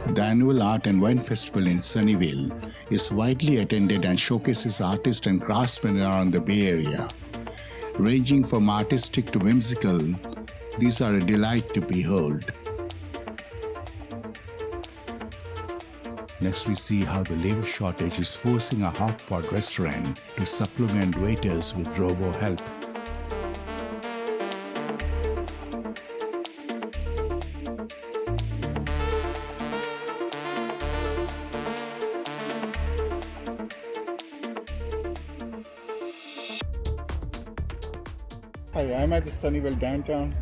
The annual Art and Wine Festival in Sunnyvale is widely attended and showcases artists and craftsmen around the Bay Area. Ranging from artistic to whimsical, these are a delight to behold. Next, we see how the labor shortage is forcing a hot pot restaurant to supplement waiters with robo help. Hi, I'm at the Sunnyvale downtown,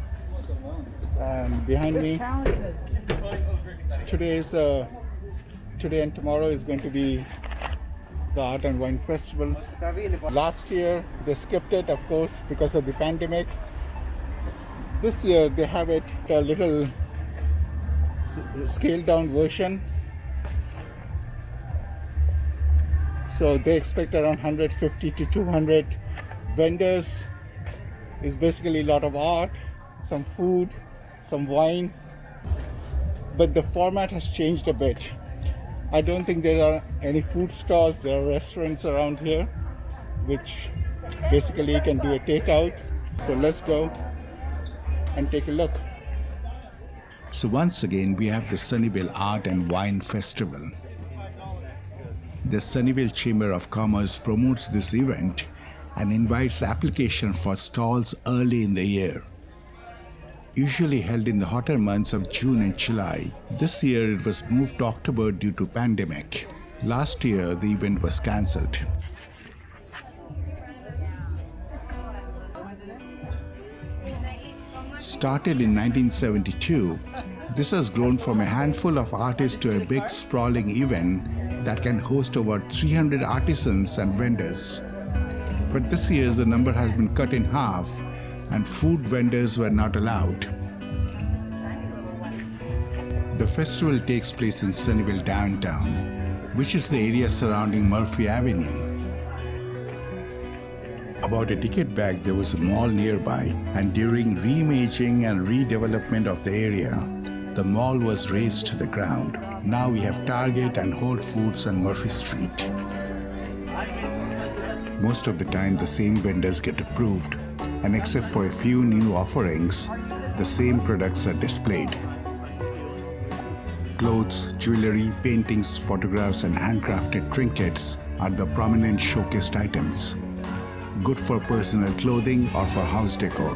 and behind me, today and tomorrow is going to be the Art and Wine Festival. Last year they skipped it, of course, because of the pandemic. This year they have it a little scaled down version. So they expect around 150 to 200 vendors. It's basically a lot of art, some food, some wine, but the format has changed a bit. I don't think there are any food stalls. There are restaurants around here which basically you can do a takeout. So let's go and take a look. So once again we have the Sunnyvale Art and Wine Festival. The Sunnyvale Chamber of Commerce promotes this event and invites application for stalls early in the year. Usually held in the hotter months of June and July, this year it was moved to October due to pandemic. Last year the event was cancelled. Started in 1972, this has grown from a handful of artists to a big sprawling event that can host over 300 artisans and vendors. But this year the number has been cut in half and food vendors were not allowed. The festival takes place in Sunnyvale downtown, which is the area surrounding Murphy Avenue. About a decade back there was a mall nearby, and during reimaging and redevelopment of the area, the mall was razed to the ground. Now we have Target and Whole Foods on Murphy Street. Most of the time the same vendors get approved, and except for a few new offerings, the same products are displayed. Clothes, jewelry, paintings, photographs and handcrafted trinkets are the prominent showcased items. Good for personal clothing or for house decor.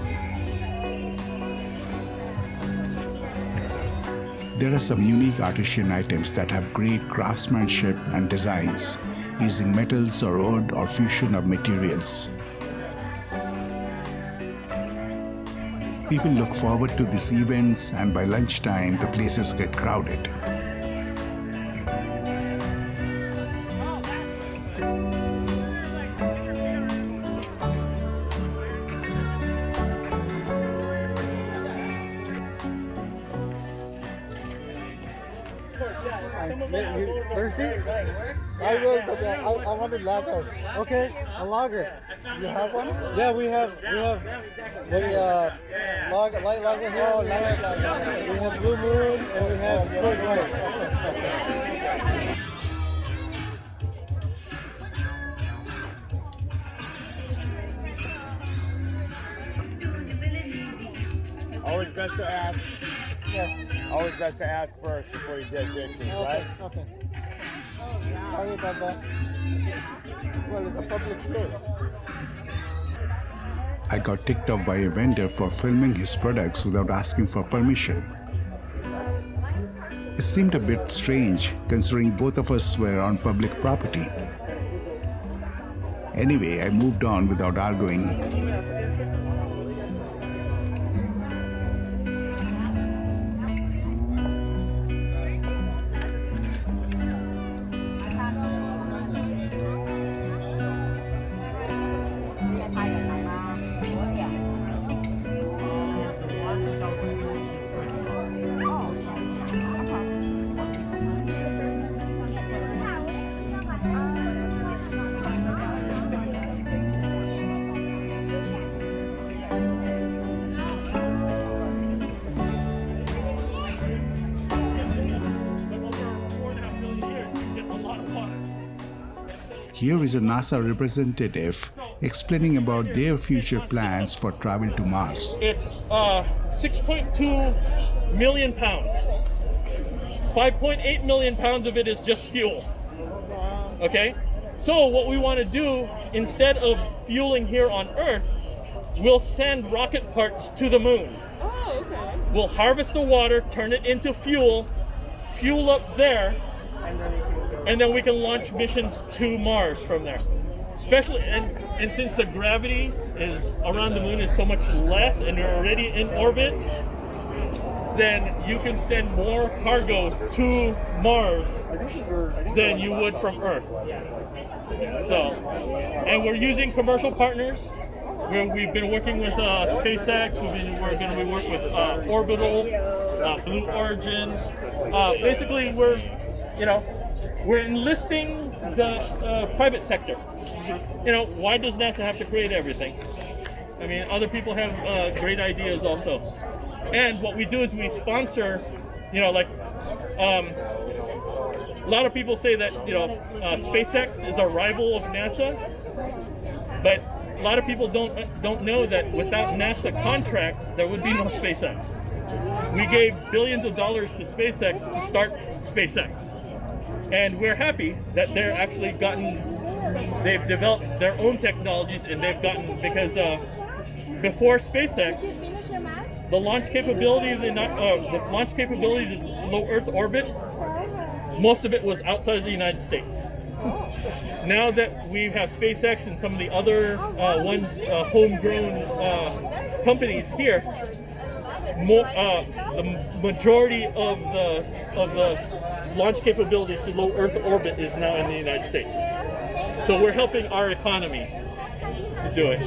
There are some unique artisan items that have great craftsmanship and designs, using metals or wood or fusion of materials. People look forward to these events, and by lunchtime the places get crowded. Thirsty? I will, but I want a lager. Okay, a lager. You have one? Yeah, we have the light lager here. Oh, light lager. We have Blue Moon and we have Coors Light. Always best to ask. Yes. Always best to ask first before you take pictures, right? Okay. Sorry about that. Well, it's a public place. I got ticked off by a vendor for filming his products without asking for permission. It seemed a bit strange considering both of us were on public property. Anyway, I moved on without arguing. Here is a NASA representative explaining about their future plans for travel to Mars. It's 6.2 million pounds. 5.8 million pounds of it is just fuel. Okay? So what we want to do, instead of fueling here on Earth, we'll send rocket parts to the moon. Oh, okay. We'll harvest the water, turn it into fuel up there, and then we can launch missions to Mars from there. Especially, and since the gravity is around the moon is so much less and you're already in orbit, then you can send more cargo to Mars than you would from Earth. So, and we're using commercial partners. We've been working with SpaceX. We're going to be working with Orbital, Blue Origin. Basically, we're enlisting the private sector. Why does NASA have to create everything? I mean, other people have great ideas also. And what we do is we sponsor, a lot of people say that, SpaceX is a rival of NASA, but a lot of people don't know that without NASA contracts, there would be no SpaceX. We gave billions of dollars to SpaceX to start SpaceX. And we're happy that they've developed their own technologies and they've gotten, because before SpaceX, the launch capability of the low Earth orbit, most of it was outside of the United States. Now that we have SpaceX and some of the other homegrown companies here, the majority of the launch capability to low Earth orbit is now in the United States. So we're helping our economy to do it.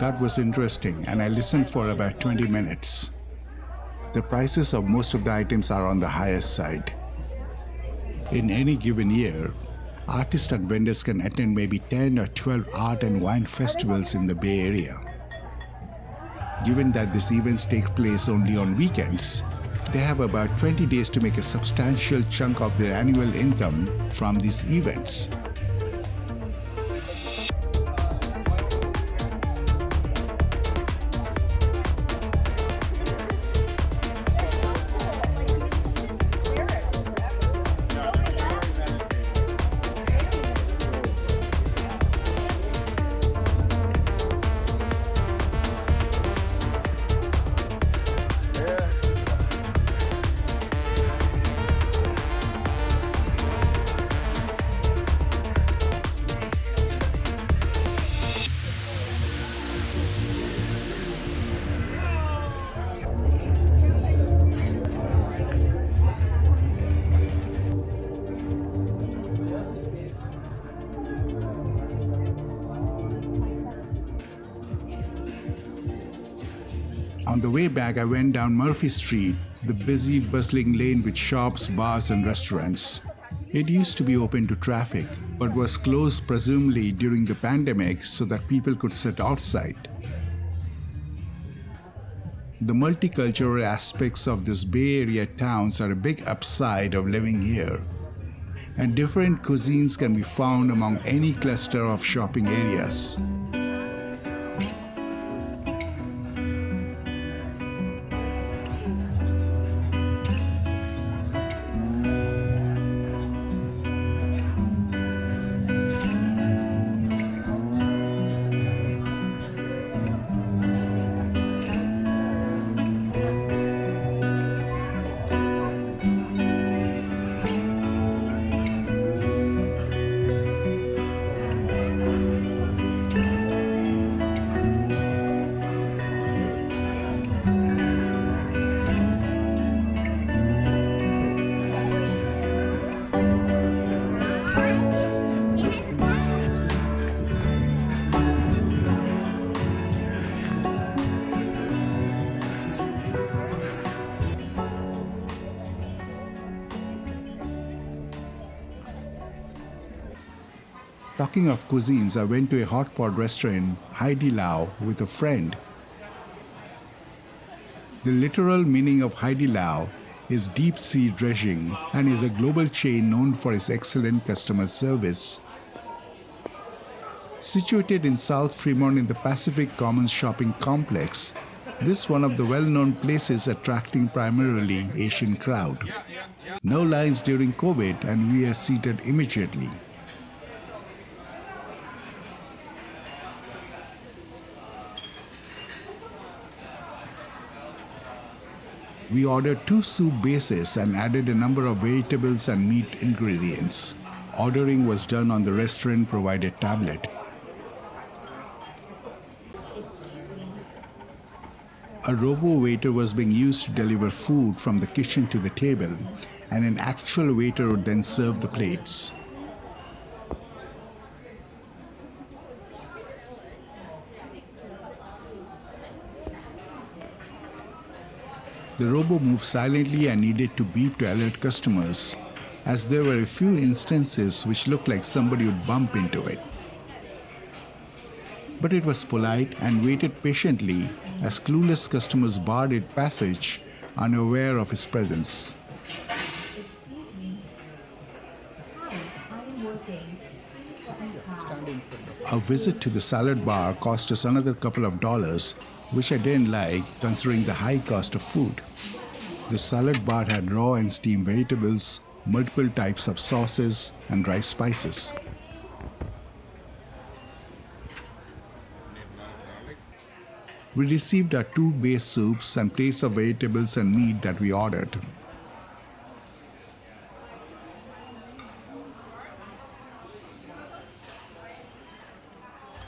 That was interesting, and I listened for about 20 minutes. The prices of most of the items are on the highest side. In any given year, artists and vendors can attend maybe 10 or 12 art and wine festivals in the Bay Area. Given that these events take place only on weekends, they have about 20 days to make a substantial chunk of their annual income from these events. On the way back, I went down Murphy Street, the busy, bustling lane with shops, bars, and restaurants. It used to be open to traffic, but was closed presumably during the pandemic so that people could sit outside. The multicultural aspects of these Bay Area towns are a big upside of living here, and different cuisines can be found among any cluster of shopping areas. Talking of cuisines, I went to a hot pot restaurant, Haidilao, with a friend. The literal meaning of Haidilao is deep sea dredging and is a global chain known for its excellent customer service Situated in South Fremont in the Pacific Commons shopping complex, this is one of the well-known places attracting primarily Asian crowd. No lines during COVID and we are seated immediately. We ordered 2 soup bases and added a number of vegetables and meat ingredients. Ordering was done on the restaurant-provided tablet. A robo-waiter was being used to deliver food from the kitchen to the table, and an actual waiter would then serve the plates. The robo moved silently and needed to beep to alert customers, as there were a few instances which looked like somebody would bump into it. But it was polite and waited patiently as clueless customers barred its passage, unaware of his presence. A visit to the salad bar cost us another couple of dollars, which I didn't like considering the high cost of food. The salad bar had raw and steamed vegetables, multiple types of sauces, and dry spices. We received our 2 base soups and plates of vegetables and meat that we ordered.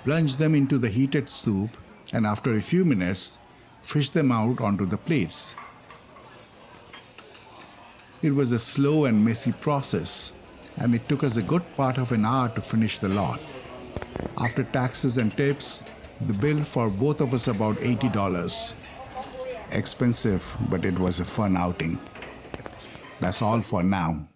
Plunge them into the heated soup and after a few minutes, fish them out onto the plates. It was a slow and messy process, and it took us a good part of an hour to finish the lot. After taxes and tips, the bill for both of us about $80. Expensive, but it was a fun outing. That's all for now.